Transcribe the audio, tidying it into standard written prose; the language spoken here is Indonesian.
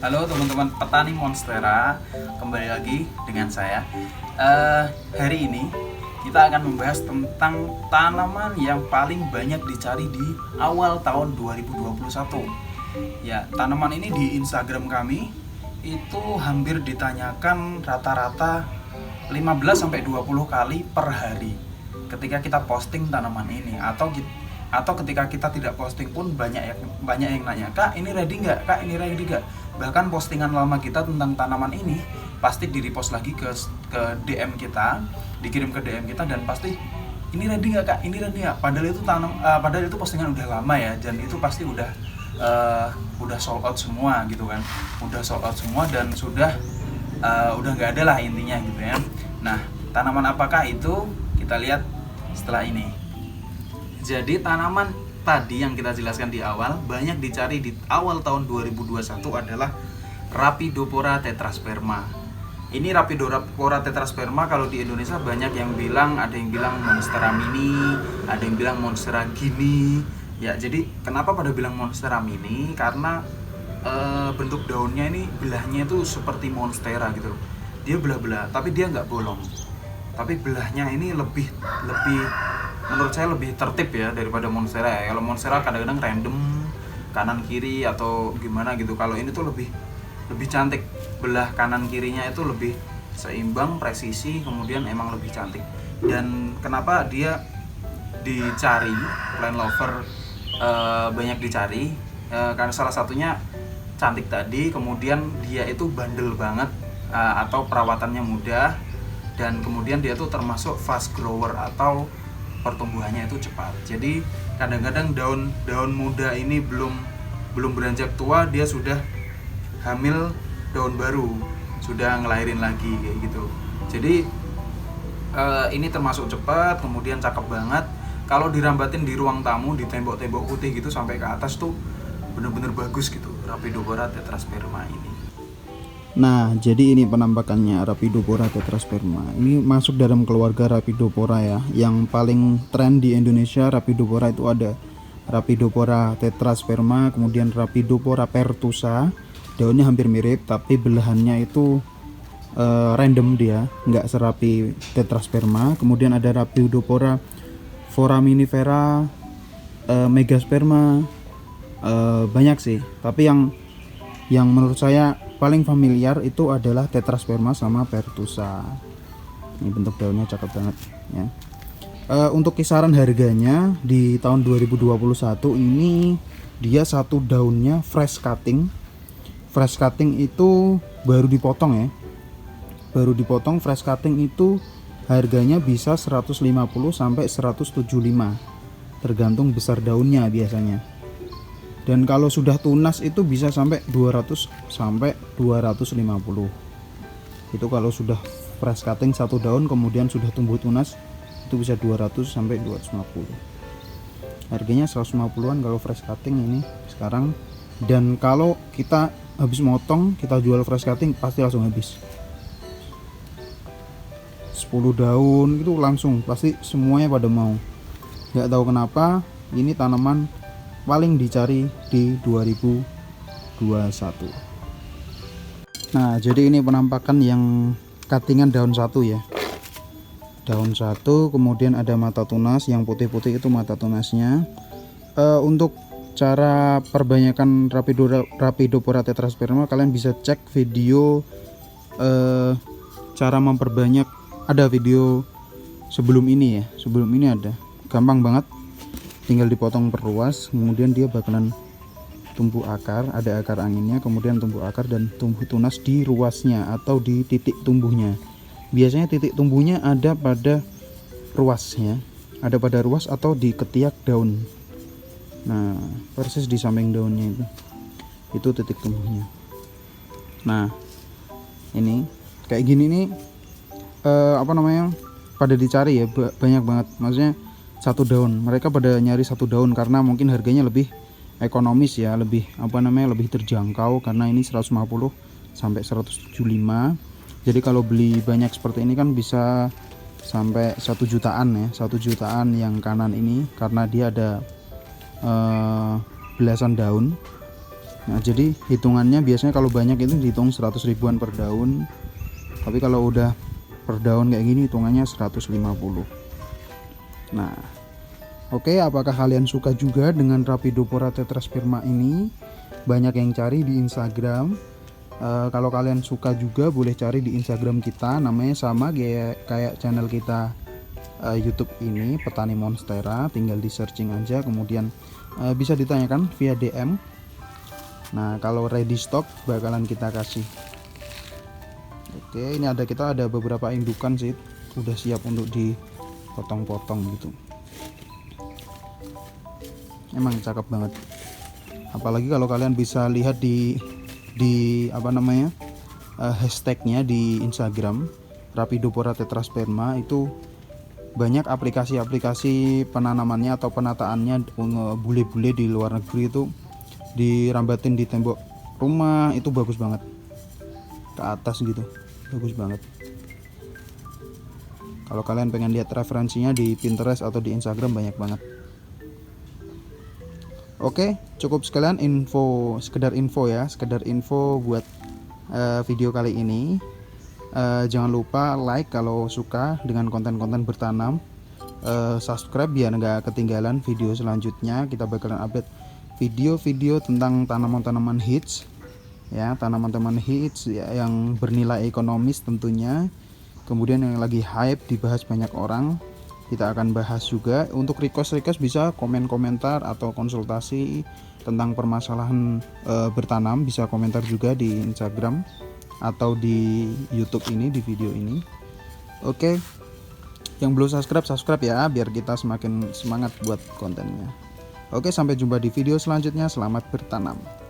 Halo teman-teman petani Monstera, kembali lagi dengan saya. Hari ini kita akan membahas tentang tanaman yang paling banyak dicari di awal tahun 2021. Ya, tanaman ini di Instagram kami itu hampir ditanyakan rata-rata 15-20 kali per hari ketika kita posting tanaman ini, atau ketika kita tidak posting pun banyak yang nanya, "Kak, ini ready nggak? Kak, ini ready nggak?" Bahkan postingan lama kita tentang tanaman ini pasti di-repost lagi ke DM kita, dikirim ke DM kita, dan pasti, "Ini ready nggak, Kak? Ini ready nggak?" Padahal itu postingan udah lama ya, dan itu pasti udah sold out semua gitu kan, udah sold out semua dan udah nggak ada lah intinya gitu ya. Nah, tanaman apakah itu? Kita lihat setelah ini. Jadi tanaman tadi yang kita jelaskan di awal banyak dicari di awal tahun 2021 adalah Rhaphidophora tetrasperma. Ini Rhaphidophora tetrasperma kalau di Indonesia banyak yang bilang, ada yang bilang Monstera mini, ada yang bilang Monstera gini. Ya, jadi kenapa pada bilang Monstera mini? Karena bentuk daunnya ini, belahnya itu seperti Monstera gitu loh. Dia belah-belah, tapi dia nggak bolong. Tapi belahnya ini lebih menurut saya lebih tertib ya daripada Monstera ya. Kalau Monstera kadang-kadang random kanan kiri atau gimana gitu. Kalau ini tuh lebih cantik, belah kanan kirinya itu lebih seimbang, presisi, kemudian emang lebih cantik. Dan kenapa dia dicari, plant lover banyak dicari, karena salah satunya cantik tadi, kemudian dia itu bandel banget, atau perawatannya mudah, dan kemudian dia tuh termasuk fast grower atau pertumbuhannya itu cepat. Jadi kadang-kadang daun muda ini belum beranjak tua, dia sudah hamil daun baru, sudah ngelahirin lagi kayak gitu. Jadi ini termasuk cepat, kemudian cakep banget. Kalau dirambatin di ruang tamu, di tembok-tembok putih gitu sampai ke atas tuh bener-bener bagus gitu Rhaphidophora tetrasperma ini. Nah, jadi ini penampakannya Rhaphidophora tetrasperma. Ini masuk dalam keluarga Rhaphidophora ya. Yang paling tren di Indonesia Rhaphidophora itu ada Rhaphidophora tetrasperma, kemudian Rhaphidophora pertusa. Daunnya hampir mirip, tapi belahannya itu random, dia nggak serapi tetrasperma. Kemudian ada Rhaphidophora foraminifera, megasperma, banyak sih. Tapi yang menurut saya paling familiar itu adalah tetrasperma sama pertusa. Ini bentuk daunnya cakep banget ya. Untuk kisaran harganya di tahun 2021 ini dia satu daunnya fresh cutting. Fresh cutting itu baru dipotong ya. Baru dipotong fresh cutting itu harganya bisa 150 sampai 175. Tergantung besar daunnya biasanya. Dan kalau sudah tunas itu bisa sampai 200 sampai 250. Itu kalau sudah fresh cutting satu daun kemudian sudah tumbuh tunas itu bisa 200 sampai 250. Harganya 150-an kalau fresh cutting ini sekarang. Dan kalau kita habis motong, kita jual fresh cutting pasti langsung habis. 10 daun itu langsung pasti semuanya pada mau. Nggak tahu kenapa ini tanaman paling dicari di 2021. Nah, jadi ini penampakan yang cuttingan daun satu ya. Daun satu, kemudian ada mata tunas, yang putih-putih itu mata tunasnya. Untuk cara perbanyakan Rhaphidophora tetrasperma kalian bisa cek video cara memperbanyak, ada video sebelum ini ya. Sebelum ini ada. Gampang banget. Tinggal dipotong perluas, kemudian dia bakalan tumbuh akar, ada akar anginnya, kemudian tumbuh akar dan tumbuh tunas di ruasnya atau di titik tumbuhnya. Biasanya titik tumbuhnya ada pada ruasnya, ada pada ruas atau di ketiak daun. Nah, persis di samping daunnya itu titik tumbuhnya. Nah, ini kayak gini nih, pada dicari ya, banyak banget. Maksudnya satu daun, mereka pada nyari satu daun karena mungkin harganya lebih ekonomis ya, lebih lebih terjangkau, karena ini 150 sampai 175. Jadi kalau beli banyak seperti ini kan bisa sampai 1 jutaan ya, 1 jutaan yang kanan ini, karena dia ada belasan daun. Nah, jadi hitungannya biasanya kalau banyak itu dihitung 100 ribuan per daun. Tapi kalau udah per daun kayak gini hitungannya 150. Nah, oke, apakah kalian suka juga dengan Rhapidopora tetrasperma ini? Banyak yang cari di Instagram. Kalau kalian suka juga boleh cari di Instagram kita, namanya sama kayak channel kita YouTube ini, Petani Monstera. Tinggal di searching aja, kemudian bisa ditanyakan via DM. Nah, kalau ready stock bakalan kita kasih. Oke, ini kita ada beberapa indukan sih, udah siap untuk dipotong-potong gitu. Emang cakep banget. Apalagi kalau kalian bisa lihat di apa namanya, hashtagnya di Instagram Rhapidopora tetrasperma, itu banyak aplikasi-aplikasi penanamannya atau penataannya bule-bule di luar negeri itu dirambatin di tembok rumah. Itu bagus banget, ke atas gitu, bagus banget. Kalau kalian pengen lihat referensinya di Pinterest atau di Instagram banyak banget. Oke, cukup sekalian sekedar info buat video kali ini. Jangan lupa like kalau suka dengan konten-konten bertanam, subscribe biar nggak ketinggalan video selanjutnya. Kita bakalan update video-video tentang tanaman-tanaman hits ya, tanaman-tanaman hits ya, yang bernilai ekonomis tentunya, kemudian yang lagi hype dibahas banyak orang. Kita akan bahas juga. Untuk request bisa komentar atau konsultasi tentang permasalahan bertanam, bisa komentar juga di Instagram atau di YouTube ini, di video ini. Oke, yang belum subscribe ya, biar kita semakin semangat buat kontennya. Oke, sampai jumpa di video selanjutnya. Selamat bertanam.